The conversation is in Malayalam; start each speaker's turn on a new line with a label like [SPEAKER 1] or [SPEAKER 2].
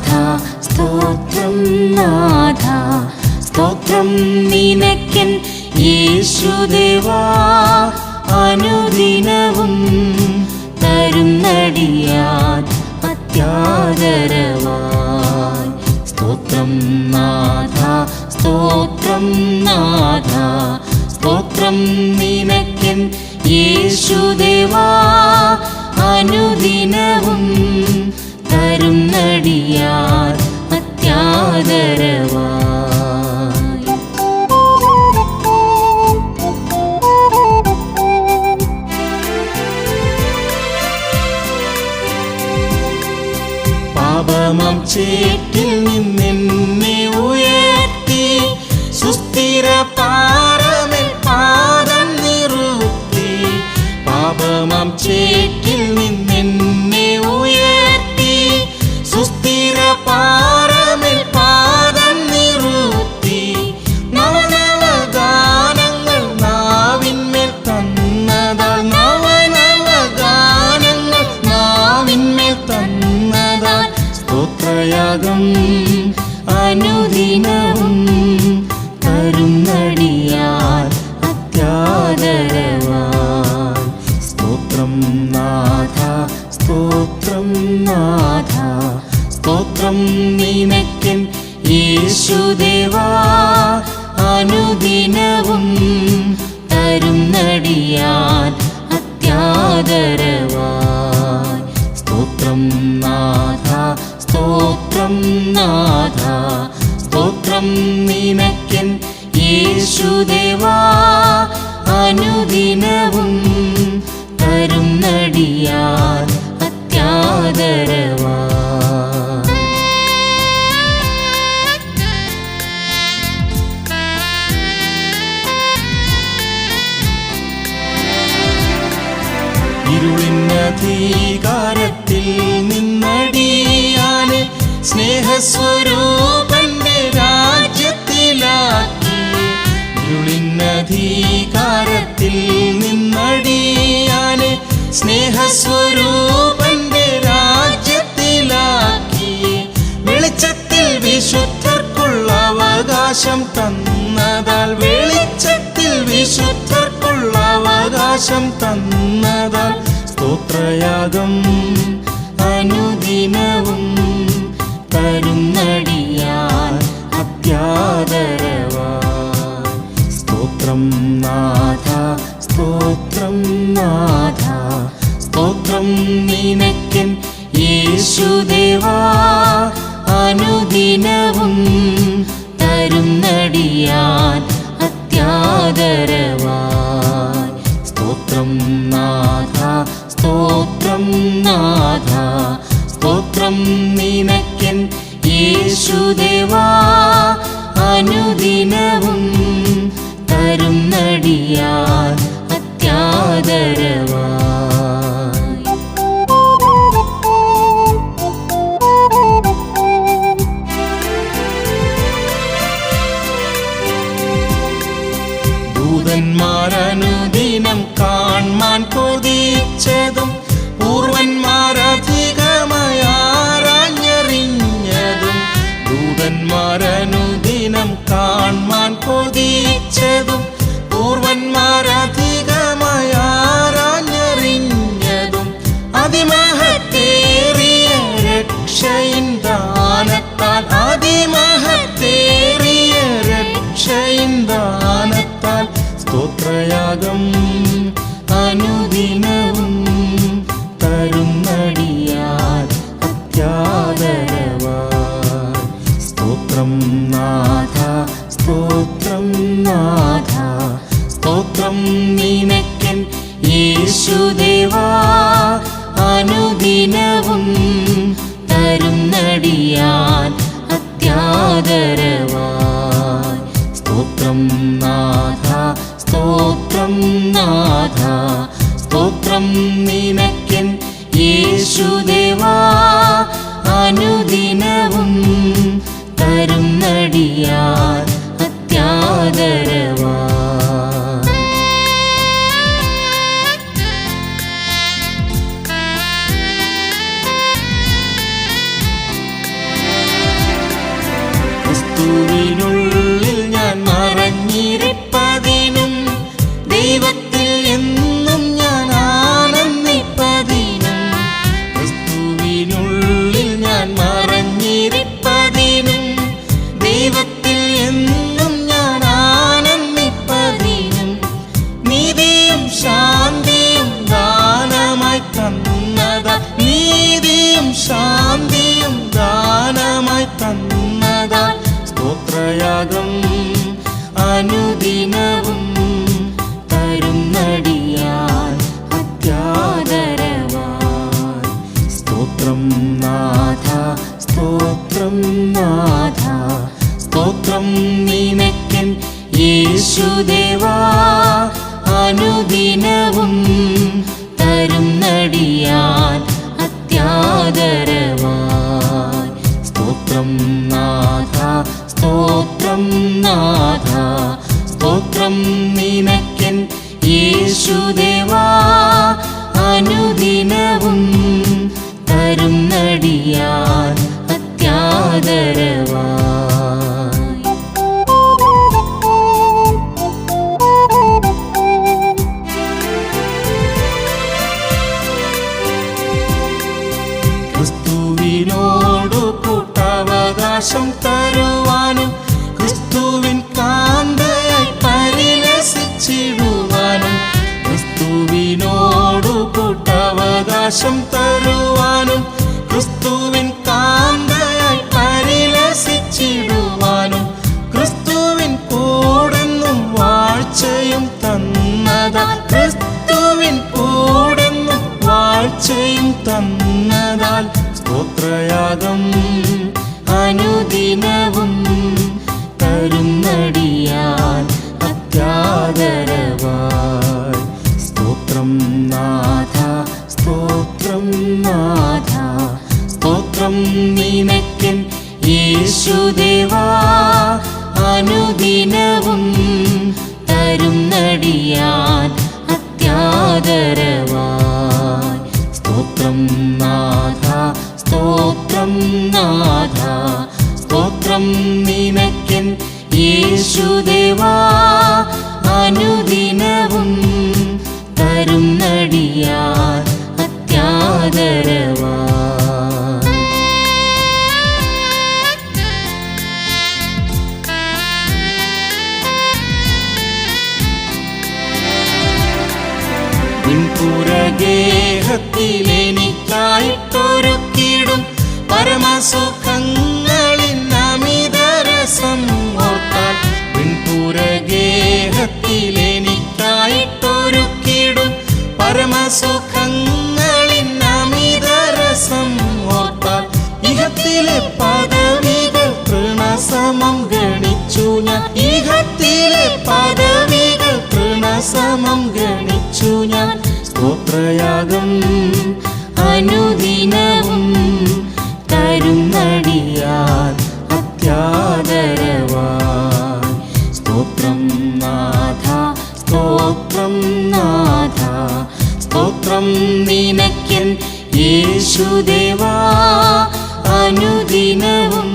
[SPEAKER 1] നാഥ സ്തോത്രം നാഥ സ്തോത്രം നിനക്കൻ യേശുദേവാ അനുദിനവും തരുന്നടിയാൻ അത്യാദരവായി സ്തോത്രം നാഥ സ്തോത്രം നാഥ സ്തോത്രം നിനക്കൻ യേശുദേവാ അനുദിനവും തരുന്നടിയാൻ അത്യാദരവായി പാപമാം ചേറ്റിൽ നിന്നെന്നെ ഉയർത്തി സുസ്ഥിര പാറമേൽ പാദം നിറുത്തി പാപമാം ചേറ്റിൽ നിന്നെന്നെ ഉയർത്തി സുസ്ഥിര പാറമേൽ പാദം നിറുത്തി നവനവ ഗാനങ്ങൾ നാവിന്മേൽ തന്നതാൽ നവനവ ഗാനങ്ങൾ നാവിന്മേൽ തന്നതാൽ സ്തോത്രയാഗം അനുദിനവും തരുന്നടിയാൻ അത്യാദരവായി സ്തോത്രം നാഥ സ്തോത്രം നാഥ സ്തോത്രം നിനക്കൻ യേശുദേവാ അനുദിനവും തരുന്നടിയാൻ അത്യാദരവായി സ്തോത്രം നാഥ സ്തോത്രം നാഥ സ്തോത്രം നിനക്കൻ യേശുദേവാ അനുദിനവും തരുന്നടിയാൻ അത്യാദരവായി ഇരുളിനധികാരത്തിൽ നിന്നടിയാനെ സ്നേഹസ്വരൂപന്റെ രാജ്യത്തിലാക്കി ഇരുളിനധികാരത്തിൽ നിന്നടിയാനെ സ്നേഹസ്വരൂപന്റെ രാജ്യത്തിലാക്കി വെളിച്ചത്തിൽ വിശുദ്ധർക്കുള്ള അവകാശം തന്നതാൽ വെളിച്ചത്തിൽ വിശുദ്ധർക്കുള്ള അവകാശം തന്നതാൽ സ്തോത്രയാഗം അനുദിനവും തരുന്നടിയാൻ അത്യാദരവായി സ്തോത്രം നാഥ സ്തോത്രം നാഥ സ്തോത്രം നിനക്കൻ യേശുദേവാ അനുദിനവും തരുന്നടിയാൻ അത്യാദരവായി സ്തോത്രം നാഥ സ്തോത്രം നാഥ സ്തോത്രം നിനക്കൻ യേശുദേവാ അനുദിനവും തരുന്നടിയാൻ അത്യാദരവായി ദൂതന്മാരനുദിനം കാൺമാൻ കൊതിച്ചതും പൂർവന്മാരധികമായാരാഞ്ഞറിഞ്ഞതും ദൂതന്മാരനുദിനം കാൺമാൻ കൊതിച്ചതും പൂർവന്മാരധികമായാരാഞ്ഞറിഞ്ഞതും അതിമഹത്തേറിയ രക്ഷയിൻ ദാനത്താൽ അതിമഹത്തേറിയ രക്ഷയിൻ ദാനത്താൽ സ്തോത്രയാഗം അനുദിനവും തരുന്നടിയാൻ അത്യാദരവായി സ്തോത്രം നാഥ സ്തോത്രം നാഥ സ്തോത്രം നിനക്കൻ യേശുദേവാ അനുദിനവും തരുന്നടിയാൻ അത്യാദരവായി സ്തോത്രം നാഥ സ്തോത്രം നാഥ സ്തോത്രം നിനക്കൻ യേശുദേവാ അനുദിനവും തരുന്നടിയാൻ അത്യാദരവായി ശാന്തിയും ദാനമായി തന്നതാൽ സ്തോത്രയാഗം അനുദിനവും തരുന്നടിയാൻ അത്യാദരവാൻ. സ്തോത്രം നാഥ, സ്തോത്രം നാഥ, സ്തോത്രം നിനക്കൻ യേശുദേവാ, അനുദിനവും തരുന്നടിയാൻ അത്യാദരവാൻ. സ്തോത്രം നാഥ, സ്തോത്രം നാഥ, സ്തോത്രം നിനക്കൻ യേശുദേവാ, അനുദിനവും തരുന്നടിയാൻ അത്യാദരവാൻ. ക്രിസ്തുവിനോടു കൂട്ടവകാശം തരുവാനും ക്രിസ്തുവിൻ കാന്തയായി പരിലസിച്ചിടുവാനും, ക്രിസ്തുവിനോടു കൂട്ടവകാശം തരുവാനും ക്രിസ്തുവിൻ കാന്തയായി പരിലസിച്ചിടുവാനും, ക്രിസ്തുവിൻ കൂടെന്നും വാഴ്ചയും തന്നതാൽ, ക്രിസ്തുവിൻ കൂടെന്നും വാഴ്ചയും തന്നതാൽ സ്തോത്രയാഗം അനുദിനവും തരുന്നടിയാൻ അത്യാദരവായി. സ്തോത്രം നാഥ, സ്തോത്രം നാഥ, സ്തോത്രം നിനക്കൻ യേശുദേവാ, അനുദിനവും തരുന്നടിയാൻ അത്യാദരവായി. സ്തോത്രം നാഥ, സ്തോത്രം നാഥ, സ്തോത്രം നിനക്കൻ യേശുദേവാ, അനുദിനവും തരുന്നടിയാൻ അത്യാദരവായി. വിൺപുരഗേഹത്തിലെനിക്കായിട്ടൊരുക്കിടും പരമസുഖങ്ങളിൽ അമിതരസം ഓർത്താൽ, വിൺപുരഗേഹത്തിലെനിക്കായിട്ടൊരുക്കിടും പരമസുഖങ്ങളിൽ അമിതരസം ഓർത്താൽ, ഇഹത്തിലെ പദവികൾ തൃണസമം ഗണിച്ചു ഞാൻ, ഇഹത്തിലെ പദവികൾ തൃണസമം ഗണിച്ചു ഞാൻ. സ്തോത്രയാഗം അനുദിനവും തരുന്നടിയാൻ അത്യാദരവാൻ. സ്തോത്രം നാഥ, സ്തോത്രം നാഥ, സ്തോത്രം നിനക്കൻ യേശുദേവാ, അനുദിനവും